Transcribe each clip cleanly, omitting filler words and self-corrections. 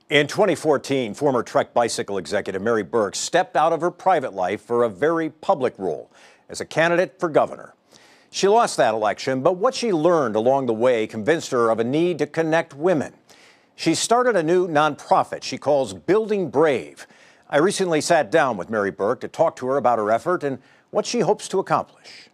In 2014, former Trek bicycle executive Mary Burke stepped out of her private life for a very public role as a candidate for governor. She lost that election, but what she learned along the way convinced her of a need to connect women. She started a new nonprofit she calls Building Brave. I recently sat down with Mary Burke to talk to her about her effort and what she hopes to accomplish.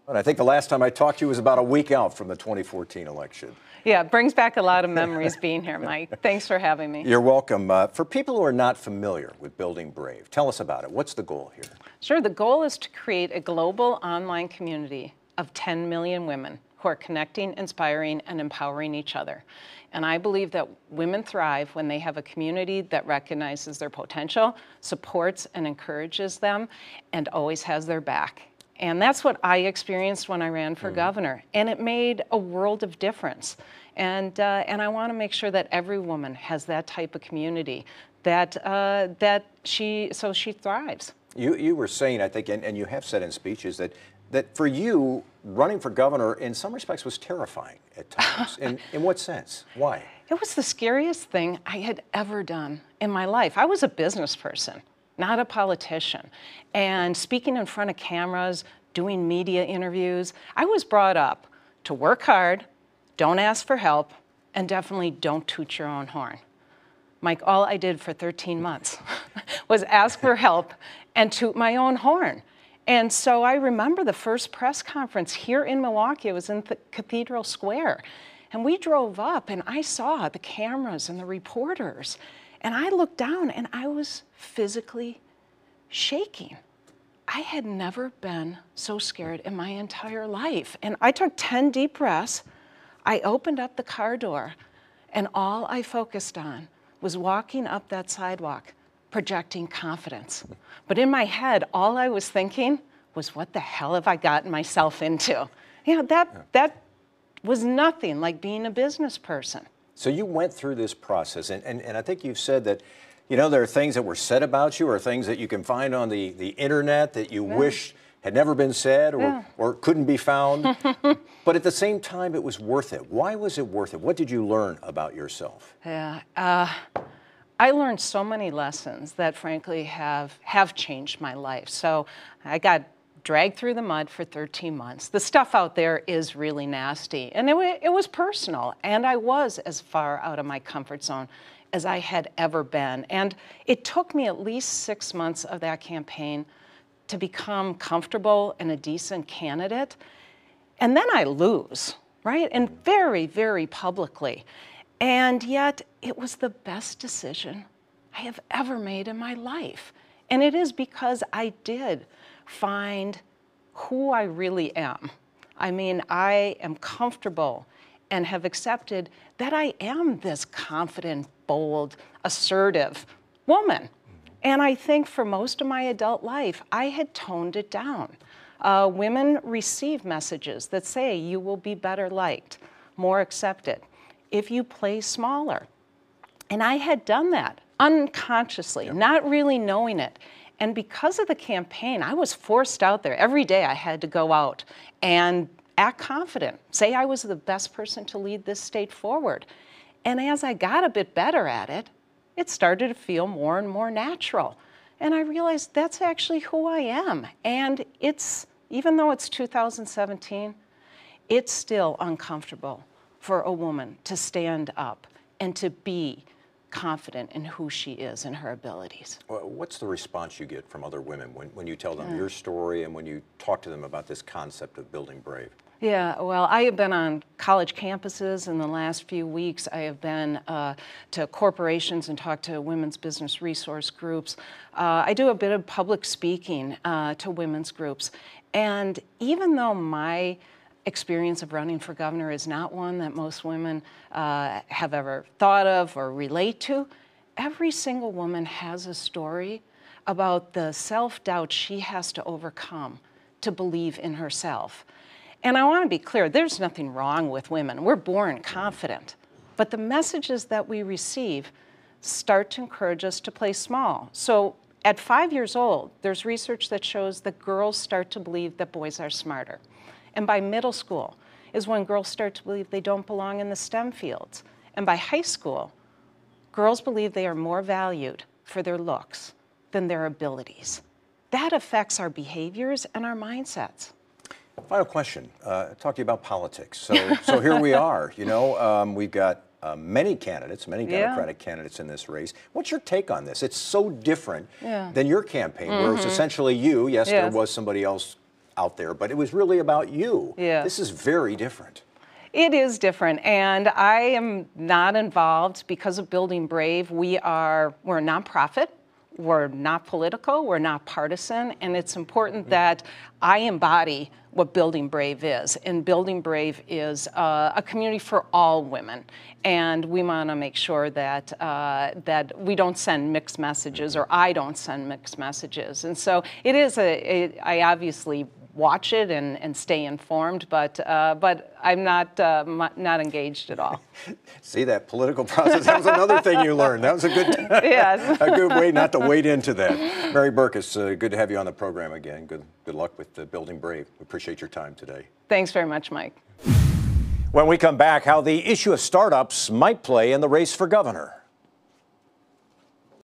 But I think the last time I talked to you was about a week out from the 2014 election. Yeah, it brings back a lot of memories being here, Mike. Thanks for having me. You're welcome. For people who are not familiar with Building Brave, tell us about it. What's the goal here? Sure, the goal is to create a global online community of 10 million women who are connecting, inspiring, and empowering each other. And I believe that women thrive when they have a community that recognizes their potential, supports and encourages them, and always has their back. And that's what I experienced when I ran for governor, and it made a world of difference. And I want to make sure that every woman has that type of community, that she thrives. You were saying, I think, and you have said in speeches that for you, running for governor in some respects was terrifying at times. In what sense? Why? It was the scariest thing I had ever done in my life. I was a business person, not a politician. And speaking in front of cameras, doing media interviews, I was brought up to work hard, don't ask for help, and definitely don't toot your own horn. Mike, all I did for 13 months was ask for help and toot my own horn. And so I remember the first press conference here in Milwaukee. It was in the Cathedral Square. And we drove up and I saw the cameras and the reporters. And I looked down and I was physically shaking. I had never been so scared in my entire life. And I took 10 deep breaths. I opened up the car door and all I focused on was walking up that sidewalk, projecting confidence. But in my head, all I was thinking was, what the hell have I gotten myself into? You know, that was nothing like being a business person. So you went through this process, and I think you've said that, you know, there are things that were said about you or things that you can find on the internet that you wish had never been said or couldn't be found. But at the same time, it was worth it. Why was it worth it? What did you learn about yourself? Yeah. I learned so many lessons that frankly have changed my life. So I got dragged through the mud for 13 months. The stuff out there is really nasty, and it was personal, and I was as far out of my comfort zone as I had ever been. And it took me at least 6 months of that campaign to become comfortable and a decent candidate. And then I lose, right? And very, very publicly. And yet, it was the best decision I have ever made in my life. And it is because I did find who I really am. I mean, I am comfortable and have accepted that I am this confident, bold, assertive woman. And I think for most of my adult life, I had toned it down. Women receive messages that say you will be better liked, more accepted, if you play smaller. And I had done that unconsciously, not really knowing it. And because of the campaign, I was forced out there. Every day I had to go out and act confident, say I was the best person to lead this state forward. And as I got a bit better at it, it started to feel more and more natural. And I realized that's actually who I am. And even though it's 2017, it's still uncomfortable for a woman to stand up and to be confident in who she is and her abilities. Well, what's the response you get from other women when you tell them your story and when you talk to them about this concept of Building Brave? Yeah, well, I have been on college campuses in the last few weeks. I have been to corporations and talked to women's business resource groups. I do a bit of public speaking to women's groups. And even though my experience of running for governor is not one that most women have ever thought of or relate to, every single woman has a story about the self-doubt she has to overcome to believe in herself. And I want to be clear, there's nothing wrong with women. We're born confident. But the messages that we receive start to encourage us to play small. So at 5 years old, there's research that shows that girls start to believe that boys are smarter. And by middle school is when girls start to believe they don't belong in the STEM fields. And by high school, girls believe they are more valued for their looks than their abilities. That affects our behaviors and our mindsets. Final question. Talk to you about politics. So here we are. You know, we've got many candidates, many Democratic candidates in this race. What's your take on this? It's so different than your campaign, where it's essentially you. Yes, there was somebody else out there, but it was really about you. This is very different. It is different, and I am not involved because of Building Brave. We're a nonprofit. We're not political, we're not partisan, and it's important that I embody what Building Brave is. And Building Brave is a community for all women. And we want to make sure that, that we don't send mixed messages, or I don't send mixed messages. And so it is I obviously watch it and stay informed, but I'm not engaged at all. See, that political process, that was another thing you learned. That was a good, a good way not to wade into that. Mary Burke, it's good to have you on the program again. Good luck with Building Brave. We appreciate your time today. Thanks very much, Mike. When we come back, how the issue of startups might play in the race for governor.